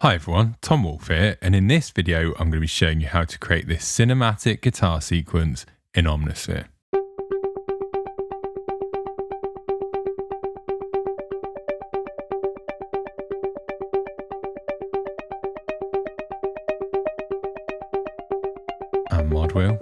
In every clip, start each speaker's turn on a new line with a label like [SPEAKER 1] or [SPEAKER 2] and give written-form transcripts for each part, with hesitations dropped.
[SPEAKER 1] Hi everyone, Tom Wolfe here, and in this video I'm going to be showing you how to create this cinematic guitar sequence in Omnisphere. And mod wheel.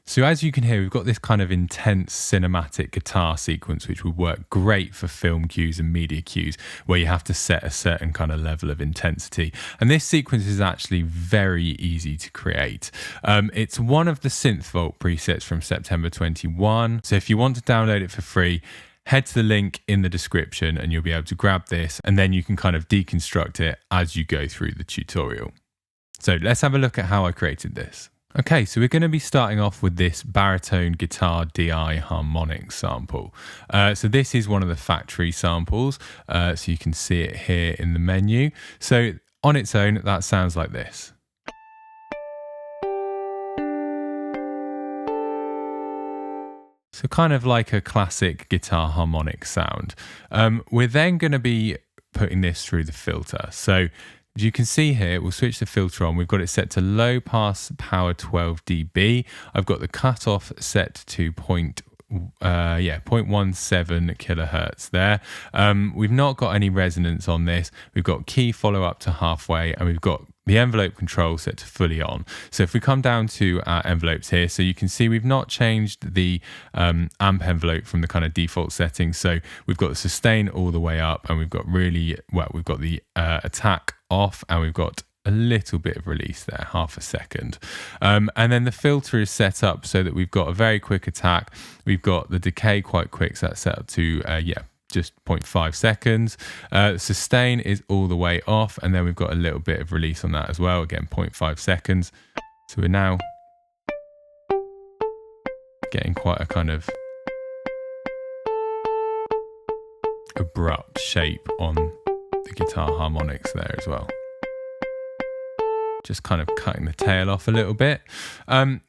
[SPEAKER 1] So as you can hear, we've got this kind of intense cinematic guitar sequence, which would work great for film cues and media cues, where you have to set a certain kind of level of intensity. And this sequence is actually very easy to create. It's one of the Synth Vault presets from September 21. So if you want to download it for free, head to the link in the description and you'll be able to grab this, and then you can kind of deconstruct it as you go through the tutorial. So let's have a look at how I created this. Okay, so we're going to be starting off with this baritone guitar DI harmonics sample. So this is one of the factory samples, so you can see it here in the menu. So on its own, that sounds like this. So kind of like a classic guitar harmonic sound. We're then going to be putting this through the filter. So as you can see here, we'll switch the filter on. We've got it set to low pass power 12 dB. I've got the cutoff set to 0.17 kilohertz there. We've not got any resonance on this. We've got key follow up to halfway, and we've got the envelope control set to fully on. So if we come down to our envelopes here, so you can see we've not changed the amp envelope from the kind of default settings. So we've got the sustain all the way up, and we've got we've got the attack off, and we've got a little bit of release there, half a second. And then the filter is set up so that we've got a very quick attack. We've got the decay quite quick, so that's set up to, just 0.5 seconds. Sustain is all the way off, and then we've got a little bit of release on that as well, again 0.5 seconds. So we're now getting quite a kind of abrupt shape on the guitar harmonics there as well. Just kind of cutting the tail off a little bit.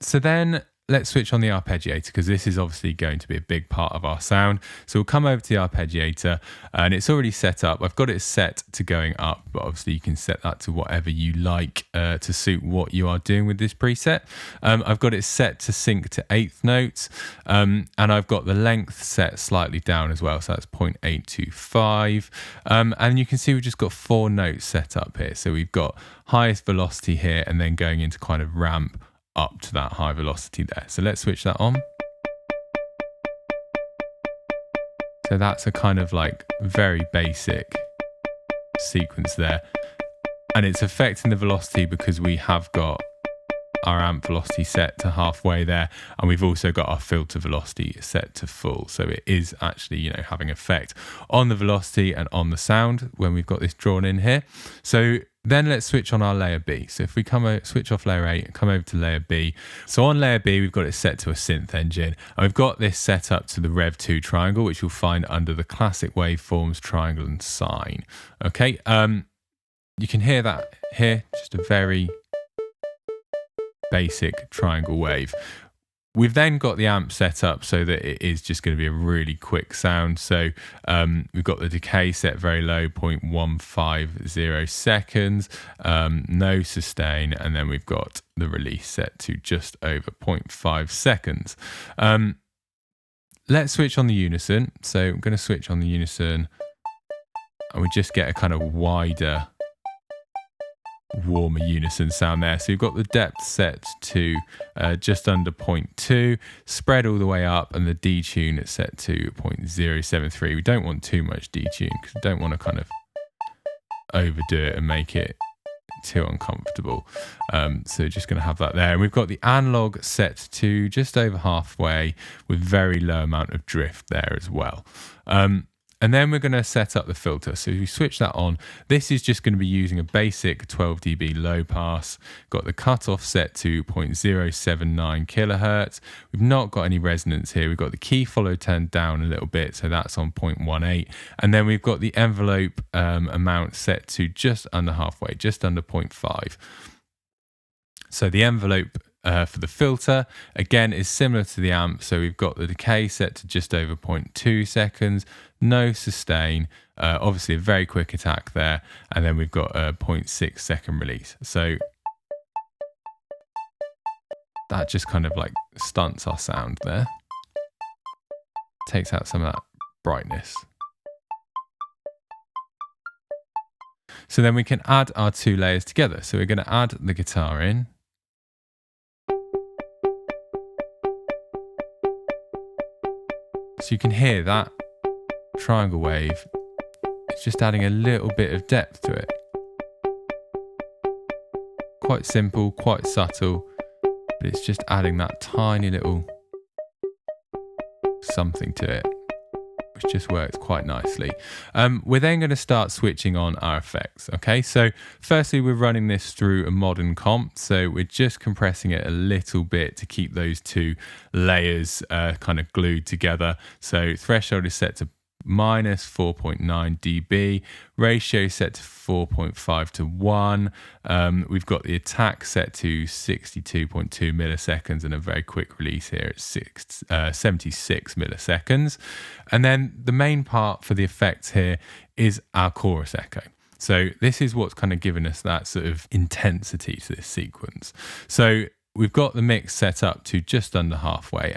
[SPEAKER 1] So then let's switch on the arpeggiator, because this is obviously going to be a big part of our sound. So we'll come over to the arpeggiator, and it's already set up. I've got it set to going up, but obviously you can set that to whatever you like to suit what you are doing with this preset. I've got it set to sync to 8th notes, and I've got the length set slightly down as well, so that's 0.825. And you can see we've just got 4 notes set up here. So we've got highest velocity here, and then going into kind of ramp up to that high velocity there. So let's switch that on. So that's a kind of like very basic sequence there. And it's affecting the velocity because we have got our amp velocity set to halfway there, and we've also got our filter velocity set to full. So it is actually, having effect on the velocity and on the sound when we've got this drawn in here. So then let's switch on our layer B. So if we switch off layer A and come over to layer B. So on layer B, we've got it set to a Synth Engine. And we've got this set up to the Rev 2 triangle, which you'll find under the classic waveforms, triangle and sine. Okay, you can hear that here, just a very basic triangle wave. We've then got the amp set up so that it is just going to be a really quick sound. So we've got the decay set very low, 0.150 seconds, no sustain, and then we've got the release set to just over 0.5 seconds. Let's switch on the unison. So I'm going to switch on the unison, and we just get a kind of wider, warmer unison sound there. So we've got the depth set to just under 0.2, spread all the way up, and the detune is set to 0.073. We don't want too much detune because we don't want to kind of overdo it and make it too uncomfortable. So just going to have that there. And we've got the analog set to just over halfway with very low amount of drift there as well. And then we're going to set up the filter. So if we switch that on, this is just going to be using a basic 12 dB low pass. Got the cutoff set to 0.079 kilohertz. We've not got any resonance here. We've got the key follow turned down a little bit, so that's on 0.18. And then we've got the envelope amount set to just under halfway, just under 0.5. So the envelope for the filter, again, is similar to the amp. So we've got the decay set to just over 0.2 seconds, no sustain, obviously a very quick attack there, and then we've got a 0.6 second release. So that just kind of like stunts our sound there, takes out some of that brightness. So then we can add our two layers together. So we're going to add the guitar in. So you can hear that triangle wave. It's just adding a little bit of depth to it. Quite simple, quite subtle, but it's just adding that tiny little something to it, which just works quite nicely. We're then going to start switching on our effects. Okay, so firstly, we're running this through a modern comp. So we're just compressing it a little bit to keep those two layers kind of glued together. So threshold is set to minus 4.9 dB, ratio set to 4.5 to 1. We've got the attack set to 62.2 milliseconds and a very quick release here at 76 milliseconds. And then the main part for the effects here is our chorus echo. So this is what's kind of given us that sort of intensity to this sequence. So we've got the mix set up to just under halfway,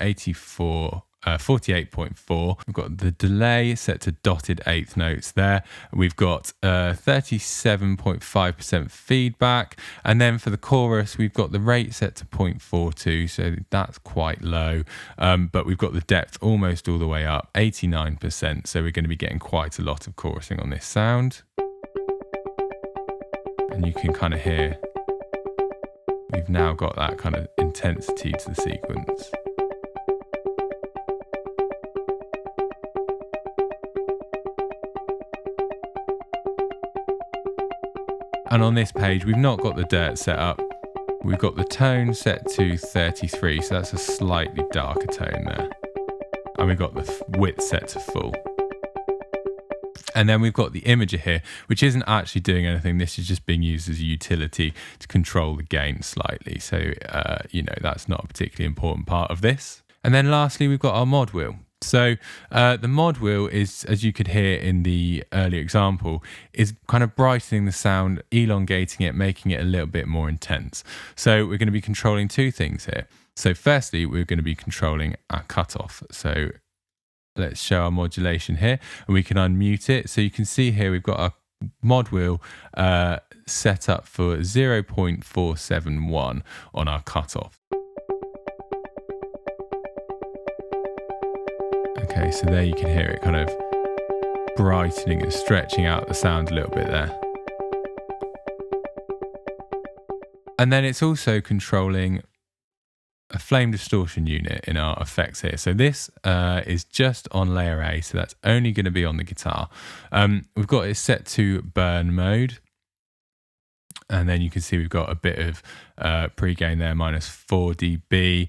[SPEAKER 1] 48.4. We've got the delay set to dotted eighth notes there. We've got 37.5% feedback. And then for the chorus, we've got the rate set to 0.42. So that's quite low. But we've got the depth almost all the way up, 89%. So we're going to be getting quite a lot of chorusing on this sound. And you can kind of hear we've now got that kind of intensity to the sequence. And on this page, we've not got the dirt set up. We've got the tone set to 33, so that's a slightly darker tone there. And we've got the width set to full. And then we've got the imager here, which isn't actually doing anything. This is just being used as a utility to control the gain slightly. So, that's not a particularly important part of this. And then lastly, we've got our mod wheel. So the mod wheel is, as you could hear in the earlier example, is kind of brightening the sound, elongating it, making it a little bit more intense. So we're going to be controlling two things here. So firstly, we're going to be controlling our cutoff. So let's show our modulation here, and we can unmute it. So you can see here we've got our mod wheel set up for 0.471 on our cutoff. Okay, so there you can hear it kind of brightening and stretching out the sound a little bit there. And then it's also controlling a flame distortion unit in our effects here. So this is just on layer A, so that's only going to be on the guitar. We've got it set to burn mode. And then you can see we've got a bit of pre-gain there, minus 4 dB.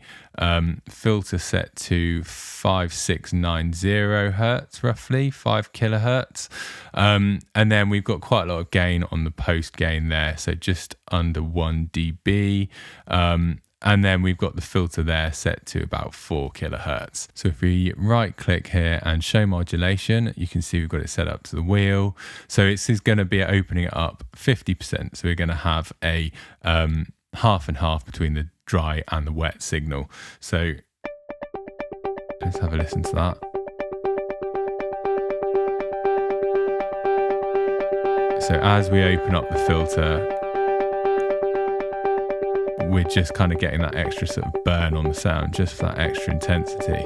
[SPEAKER 1] Filter set to 5690 hertz, roughly 5 kilohertz. And then we've got quite a lot of gain on the post gain there, so just under 1 dB. And then we've got the filter there set to about 4 kilohertz. So if we right click here and show modulation, you can see we've got it set up to the wheel. So it's going to be opening it up 50%. So we're going to have a half and half between the dry and the wet signal. So let's have a listen to that. So as we open up the filter, we're just kind of getting that extra sort of burn on the sound, just for that extra intensity.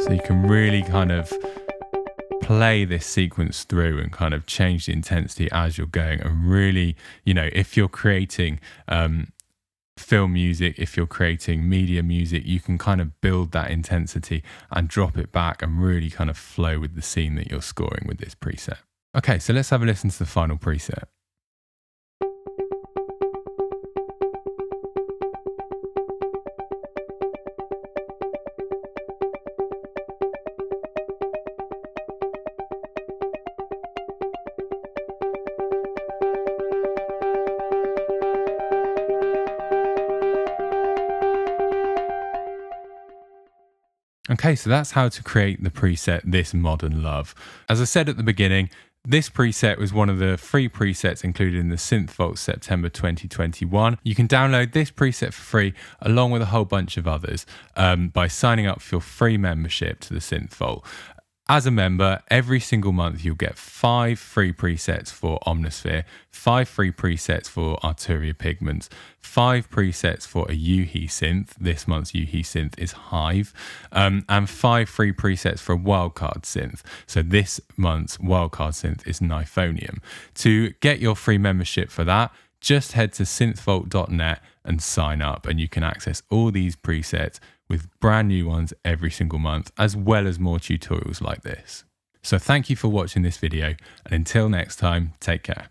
[SPEAKER 1] So you can really kind of play this sequence through and kind of change the intensity as you're going. And really, if you're creating film music, if you're creating media music, you can kind of build that intensity and drop it back and really kind of flow with the scene that you're scoring with this preset. Okay, so let's have a listen to the final preset. Okay, so that's how to create the preset This Modern Love. As I said at the beginning, this preset was one of the free presets included in the Synth Vault September 2021. You can download this preset for free along with a whole bunch of others by signing up for your free membership to the Synth Vault. As a member, every single month you'll get 5 free presets for Omnisphere, 5 free presets for Arturia Pigments, 5 presets for a Yuhi synth. This month's Yuhi synth is Hive, and 5 free presets for a wildcard synth. So this month's wildcard synth is Nifonium. To get your free membership for that, just head to synthvault.net and sign up, and you can access all these presets with brand new ones every single month, as well as more tutorials like this. So thank you for watching this video, and until next time, take care.